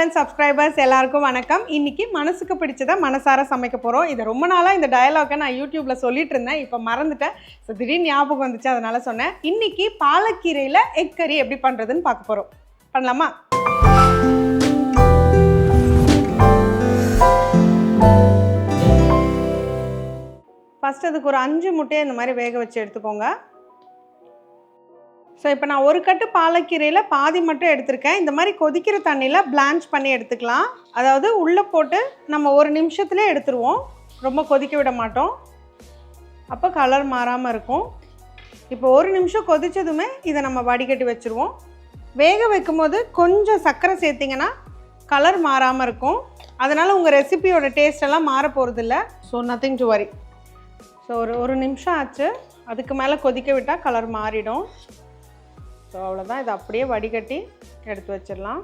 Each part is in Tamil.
அண்ட் சப்ஸ்கிரைபர்ஸ் எல்லாருக்கும் வணக்கம். இன்னைக்கு மனசுக்கு பிடிச்சதை மனசார சமைக்க போகிறோம். இது ரொம்ப நாளாக இந்த டயலாக்கை நான் யூடியூப்பில் சொல்லிட்டு இருந்தேன், இப்போ மறந்துட்டேன். ஸோ திடீர்னு ஞாபகம் வந்துச்சு, அதனால சொன்னேன். இன்னைக்கு பாலக்கீரையில் எக் கறி எப்படி பண்ணுறதுன்னு பார்க்க போகிறோம். பண்ணலாமா? ஃபஸ்ட் அதுக்கு ஒரு 5 முட்டையை இந்த மாதிரி வேக வச்சு எடுத்துக்கோங்க. ஸோ இப்போ நான் ஒரு கட்டு பாலக்கீரையில் பாதி மட்டும் எடுத்திருக்கேன். இந்த மாதிரி கொதிக்கிற தண்ணியில் பிளான்ச் பண்ணி எடுத்துக்கலாம். அதாவது உள்ளே போட்டு நம்ம ஒரு நிமிஷத்துலேயே எடுத்துருவோம், ரொம்ப கொதிக்க விட மாட்டோம், அப்போ கலர் மாறாமல் இருக்கும். இப்போ ஒரு நிமிஷம் கொதித்ததுமே இதை நம்ம வடிகட்டி வச்சுருவோம். வேக வைக்கும் போது கொஞ்சம் சர்க்கரை சேர்த்திங்கன்னா கலர் மாறாமல் இருக்கும். அதனால் உங்கள் ரெசிபியோட டேஸ்டெல்லாம் மாற போகிறதில்ல. So nothing to worry. So ஒரு நிமிஷம் ஆச்சு, அதுக்கு மேலே கொதிக்க விட்டால் கலர் மாறிடும். ஸோ அவ்வளோதான், இதை அப்படியே வடிகட்டி எடுத்து வச்சிடலாம்.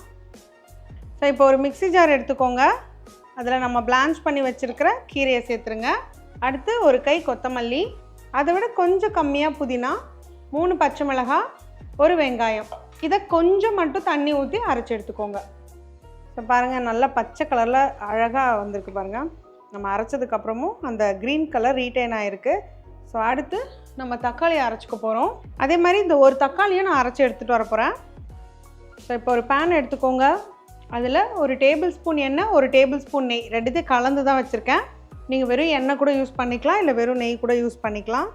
ஸோ இப்போ ஒரு மிக்ஸி ஜார் எடுத்துக்கோங்க. அதில் நம்ம பிளான்ச் பண்ணி வச்சுருக்கிற கீரையை சேர்த்துருங்க. அடுத்து ஒரு கை கொத்தமல்லி, அதை விட கொஞ்சம் கம்மியாக புதினா, 3 பச்சை மிளகாய், ஒரு வெங்காயம். இதை கொஞ்சம் மட்டும் தண்ணி ஊற்றி அரைச்சி எடுத்துக்கோங்க. ஸோ பாருங்கள், நல்லா பச்சை கலரில் அழகாக வந்திருக்கு பாருங்கள். நம்ம அரைச்சதுக்கப்புறமும் அந்த க்ரீன் கலர் ரீட்டைன் ஆகிருக்கு. ஸோ அடுத்து நம்ம தக்காளியை அரைச்சிக்க போகிறோம். அதே மாதிரி இந்த ஒரு தக்காளியை நான் அரைச்சி எடுத்துகிட்டு வர போகிறேன். ஸோ இப்போ ஒரு பேன் எடுத்துக்கோங்க. அதில் ஒரு டேபிள் ஸ்பூன் எண்ணெய், ஒரு டேபிள் ஸ்பூன் நெய், ரெண்டுத்தையும் கலந்து தான் வச்சுருக்கேன். நீங்கள் வெறும் எண்ணெய் கூட யூஸ் பண்ணிக்கலாம், இல்லை வெறும் நெய் கூட யூஸ் பண்ணிக்கலாம்.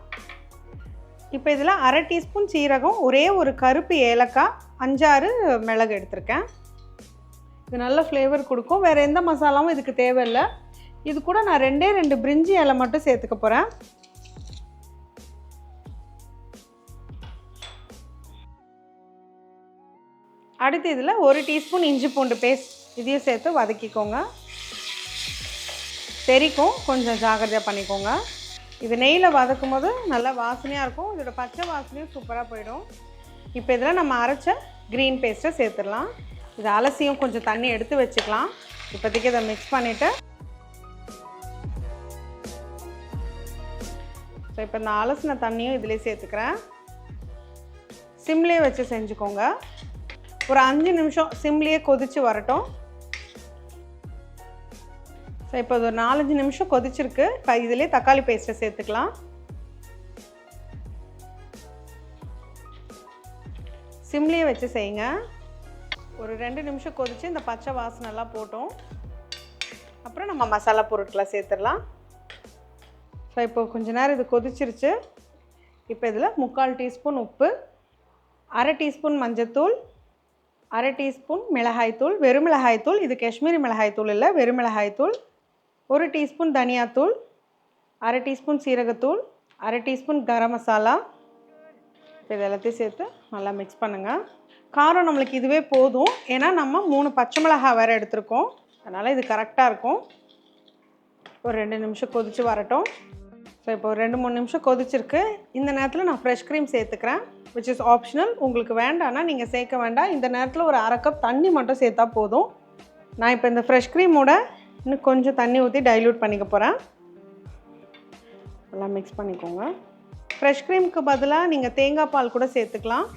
இப்போ இதில் 1/2 டீஸ்பூன் சீரகம், ஒரே ஒரு கருப்பு ஏலக்காய், 5-6 மிளகு எடுத்திருக்கேன். இது நல்ல ஃப்ளேவர் கொடுக்கும். வேறு எந்த மசாலாவும் இதுக்கு தேவையில்லை. இது கூட நான் 2 பிரிஞ்சி இலை மட்டும் சேர்த்துக்க போகிறேன். அடுத்து இதில் 1 டீஸ்பூன் இஞ்சி பூண்டு பேஸ்ட், இதையும் சேர்த்து வதக்கிக்கோங்க. தெரிக்கும், கொஞ்சம் ஜாகிரதையாக பண்ணிக்கோங்க. இது நெய்யில் வதக்கும் போது நல்லா வாசனையாக இருக்கும். இதோட பச்சை வாசனையும் சூப்பராக போயிடும். இப்போ இதில் நம்ம அரைச்ச க்ரீன் பேஸ்ட்டை சேர்த்துடலாம். இது அலசியும் கொஞ்சம் தண்ணி எடுத்து வச்சுக்கலாம். இப்போதைக்கு இதை மிக்ஸ் பண்ணிவிட்டு, ஸோ இப்போ இந்த அலசின தண்ணியும் இதிலே சேர்த்துக்கிறேன். சிம்லேயே வச்சு செஞ்சுக்கோங்க. ஒரு 5 நிமிஷம் சிம்லேயே கொதித்து வரட்டும். ஸோ இப்போ ஒரு 4-5 நிமிஷம் கொதிச்சிருக்கு. இப்போ இதிலே தக்காளி பேஸ்ட்டை சேர்த்துக்கலாம். சிம்லேயே வச்சு செய்யுங்க. ஒரு 2 நிமிஷம் கொதித்து இந்த பச்சை வாசனைலாம் போட்டோம். அப்புறம் நம்ம மசாலா பொருட்களை சேர்த்துடலாம். ஸோ இப்போ கொஞ்ச நேரம் இது கொதிச்சிருச்சு. இப்போ இதில் 3/4 டீஸ்பூன் உப்பு, 1/2 டீஸ்பூன் மஞ்சத்தூள், 1/2 டீஸ்பூன் மிளகாய்த்தூள், வெறும் மிளகாய்த்தூள், இது காஷ்மீரி மிளகாய்த்தூள் இல்லை, வெறும் மிளகாய்த்தூள், 1 டீஸ்பூன் தனியாத்தூள், 1/2 டீஸ்பூன் சீரகத்தூள், 1/2 டீஸ்பூன் கரம் மசாலா. இப்போ இது எல்லாத்தையும் சேர்த்து நல்லா மிக்ஸ் பண்ணுங்கள். காரம் நம்மளுக்கு இதுவே போதும், ஏன்னா நம்ம 3 பச்சை மிளகாய் வேறு எடுத்துருக்கோம். அதனால் இது கரெக்டாக இருக்கும். ஒரு 2 நிமிஷம் கொதித்து வரட்டும். ஸோ இப்போ ஒரு 2-3 நிமிஷம் கொதிச்சிருக்கு. இந்த நேரத்தில் நான் ஃப்ரெஷ் க்ரீம் சேர்த்துக்கிறேன், விச் இஸ் ஆப்ஷனல். உங்களுக்கு வேண்டாம்னா நீங்கள் சேர்க்க வேண்டாம். இந்த நேரத்தில் ஒரு 1/2 கப் தண்ணி மட்டும் சேர்த்தா போதும். நான் இப்போ இந்த ஃப்ரெஷ் க்ரீமோட இன்னும் கொஞ்சம் தண்ணி ஊற்றி டைல்யூட் பண்ணிக்க போகிறேன். எல்லாம் மிக்ஸ் பண்ணிக்கோங்க. ஃப்ரெஷ் க்ரீமுக்கு பதிலாக நீங்கள் தேங்காய் பால் கூட சேர்த்துக்கலாம்.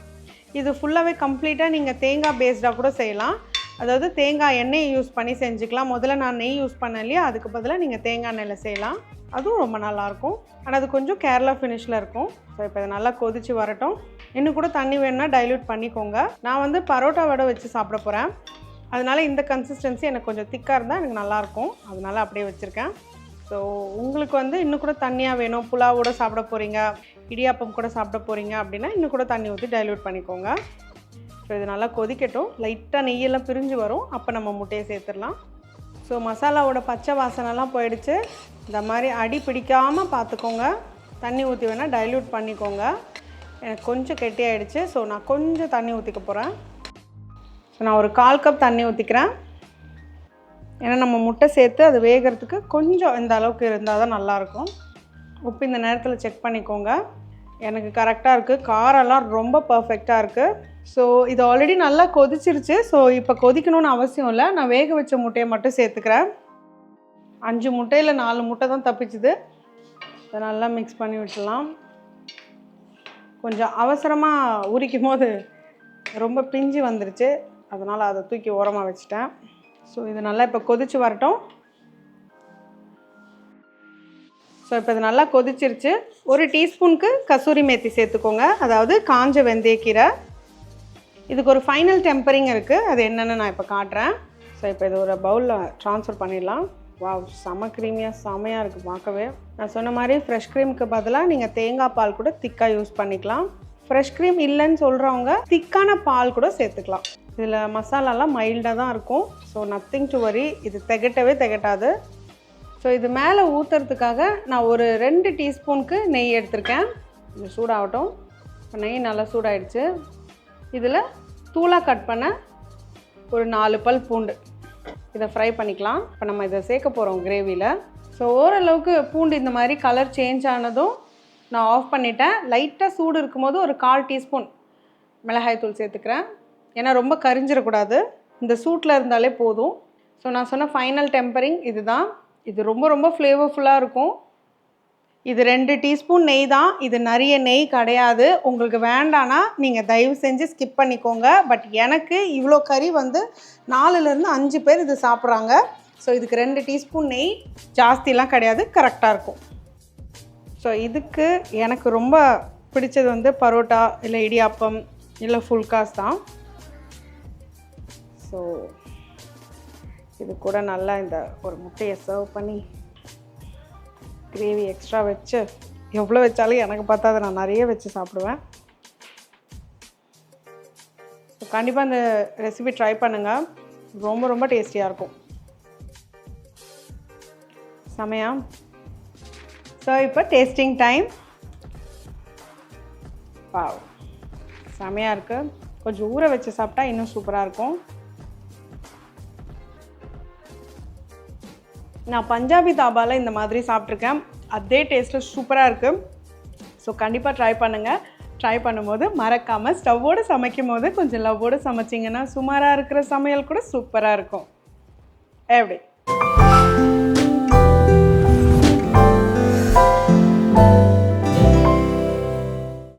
இது ஃபுல்லாகவே கம்ப்ளீட்டாக நீங்கள் தேங்காய் பேஸ்டாக கூட செய்யலாம். அதாவது தேங்காய் எண்ணெயை யூஸ் பண்ணி செஞ்சுக்கலாம். முதல்ல நான் நெய் யூஸ் பண்ணேன் இல்லையா, அதுக்கு பதிலாக நீங்கள் தேங்காய் எண்ணெயில் செய்யலாம். அதுவும் ரொம்ப நல்லாயிருக்கும். ஆனால் அது கொஞ்சம் கேரளா ஃபினிஷில் இருக்கும். ஸோ இப்போ இது நல்லா கொதித்து வரட்டும். இன்னும் கூட தண்ணி வேணுன்னா டைல்யூட் பண்ணிக்கோங்க. நான் வந்து பரோட்டா வடை வச்சு சாப்பிட போகிறேன். அதனால் இந்த கன்சிஸ்டன்சி எனக்கு கொஞ்சம் திக்காக இருந்தால் எனக்கு நல்லாயிருக்கும். அதனால் அப்படியே வச்சுருக்கேன். ஸோ உங்களுக்கு வந்து இன்னும் கூட தண்ணியாக வேணும், புலாவோட சாப்பிட போகிறீங்க, இடியாப்பம் கூட சாப்பிட போகிறீங்க அப்படின்னா இன்னும் கூட தண்ணி ஊற்றி டைல்யூட் பண்ணிக்கோங்க. ஸோ இது நல்லா கொதிக்கட்டும். லைட்டாக நெய்யெல்லாம் பிரிஞ்சு வரும், அப்போ நம்ம முட்டையை சேர்த்துடலாம். ஸோ மசாலாவோட பச்சை வாசனைலாம் போயிடுச்சு. இந்த மாதிரி அடி பிடிக்காமல் பார்த்துக்கோங்க. தண்ணி ஊற்றி வேணால் டைல்யூட் பண்ணிக்கோங்க. எனக்கு கொஞ்சம் கெட்டியாகிடுச்சு. ஸோ நான் கொஞ்சம் தண்ணி ஊற்றிக்க போகிறேன். ஸோ நான் ஒரு 1/4 கப் தண்ணி ஊற்றிக்கிறேன். ஏன்னா நம்ம முட்டை சேர்த்து அது வேகிறதுக்கு கொஞ்சம் இந்த அளவுக்கு இருந்தால் தான் நல்லாயிருக்கும். உப்பு இந்த நேரத்தில் செக் பண்ணிக்கோங்க. எனக்கு கரெக்டாக இருக்குது. காரெல்லாம் ரொம்ப பர்ஃபெக்டாக இருக்குது. ஸோ இது ஆல்ரெடி நல்லா கொதிச்சிருச்சு. ஸோ இப்போ கொதிக்கணும்னு அவசியம் இல்லை. நான் வேக வச்ச முட்டையை மட்டும் சேர்த்துக்கிறேன். 5 முட்டையில் 4 முட்டை தான் தப்பிச்சுது. இதை நல்லா மிக்ஸ் பண்ணி விட்டுலாம். கொஞ்சம் அவசரமாக உரிக்கும் போது ரொம்ப பிஞ்சு வந்துருச்சு, அதனால் அதை தூக்கி ஓரமாக வச்சுட்டேன். ஸோ இது நல்லா இப்போ கொதிச்சு வரட்டும். ஸோ இப்போ இது நல்லா கொதிச்சிருச்சு. 1 டீஸ்பூனுக்கு கசூரி மேத்தி சேர்த்துக்கோங்க, அதாவது காஞ்ச வெந்தயக்கீரை. இதுக்கு ஒரு ஃபைனல் டெம்பரிங் இருக்குது, அது என்னென்னு நான் இப்போ காட்டுறேன். ஸோ இப்போ இது ஒரு பவுலில் ட்ரான்ஸ்ஃபர் பண்ணிடலாம். வாவ், செம க்ரீமியாக செமையாக இருக்குது பார்க்கவே. நான் சொன்ன மாதிரி ஃப்ரெஷ் க்ரீமுக்கு பதிலாக நீங்கள் தேங்காய் பால் கூட திக்காக யூஸ் பண்ணிக்கலாம். ஃப்ரெஷ் க்ரீம் இல்லைன்னு சொல்கிறவங்க திக்கான பால் கூட சேர்த்துக்கலாம். இதில் மசாலாலாம் மைல்டாக தான் இருக்கும். ஸோ நத்திங் டு வரி, இது திகட்டவே திகட்டாது. ஸோ இது மேலே ஊற்றுறதுக்காக நான் ஒரு 2 டீஸ்பூனுக்கு நெய் எடுத்திருக்கேன். இது சூடாகட்டும். இப்போ நெய் நல்லா சூடாயிடுச்சு. இதில் தூளாக கட் பண்ண ஒரு 4 பல் பூண்டு, இதை ஃப்ரை பண்ணிக்கலாம். இப்போ நம்ம இதை சேர்க்க போகிறோம் கிரேவியில். ஸோ ஓரளவுக்கு பூண்டு இந்த மாதிரி கலர் சேஞ்ச் ஆனதும் நான் ஆஃப் பண்ணிட்டேன். லைட்டாக சூடு இருக்கும்போது ஒரு 1/4 டீஸ்பூன் மிளகாய் தூள் சேர்த்துக்கிறேன். ஏன்னா ரொம்ப கரிஞ்சிடக்கூடாது, இந்த சூட்டில் இருந்தாலே போதும். ஸோ நான் சொன்ன ஃபைனல் டெம்பரிங் இது தான். இது ரொம்ப ரொம்ப ஃப்ளேவர்ஃபுல்லாக இருக்கும். இது 2 டீஸ்பூன் நெய் தான், இது நிறைய நெய் கிடையாது. உங்களுக்கு வேண்டானா நீங்கள் தயவு செஞ்சு ஸ்கிப் பண்ணிக்கோங்க. பட் எனக்கு இவ்வளோ கறி வந்து 4லேருந்து 5 பேர் இது சாப்பிட்றாங்க. ஸோ இதுக்கு 2 டீஸ்பூன் நெய், ஜாஸ்திலாம் கிடையாது, கரெக்டாக இருக்கும். ஸோ இதுக்கு எனக்கு ரொம்ப பிடிச்சது வந்து பரோட்டா இல்லை இடியாப்பம் இல்லை ஃபுல்காஸ் தான். ஸோ இது கூட நல்லா இந்த ஒரு முட்டையை சர்வ் பண்ணி கிரேவி எக்ஸ்ட்ரா வச்சு, எவ்வளோ வச்சாலும் எனக்கு பார்த்தா அதை நான் நிறைய வச்சு சாப்பிடுவேன். ஸோ கண்டிப்பாக இந்த ரெசிபி ட்ரை பண்ணுங்கள், ரொம்ப ரொம்ப டேஸ்டியாக இருக்கும். செமையா. ஸோ இப்போ டேஸ்டிங் டைம். வாவ், செமையாக இருக்குது. கொஞ்சம் ஊற வச்சு சாப்பிட்டா இன்னும் சூப்பராக இருக்கும். நான் பஞ்சாபி தாபாவில் இந்த மாதிரி சாப்பிட்ருக்கேன், அதே டேஸ்ட்டில் சூப்பராக இருக்குது. ஸோ கண்டிப்பாக ட்ரை பண்ணுங்கள். ட்ரை பண்ணும்போது மறக்காமல் ஸ்டவ்வோடு சமைக்கும் போது கொஞ்சம் லவ்வோடு சமைச்சிங்கன்னா சுமாராக இருக்கிற சமையல் கூட சூப்பராக இருக்கும். எப்படி?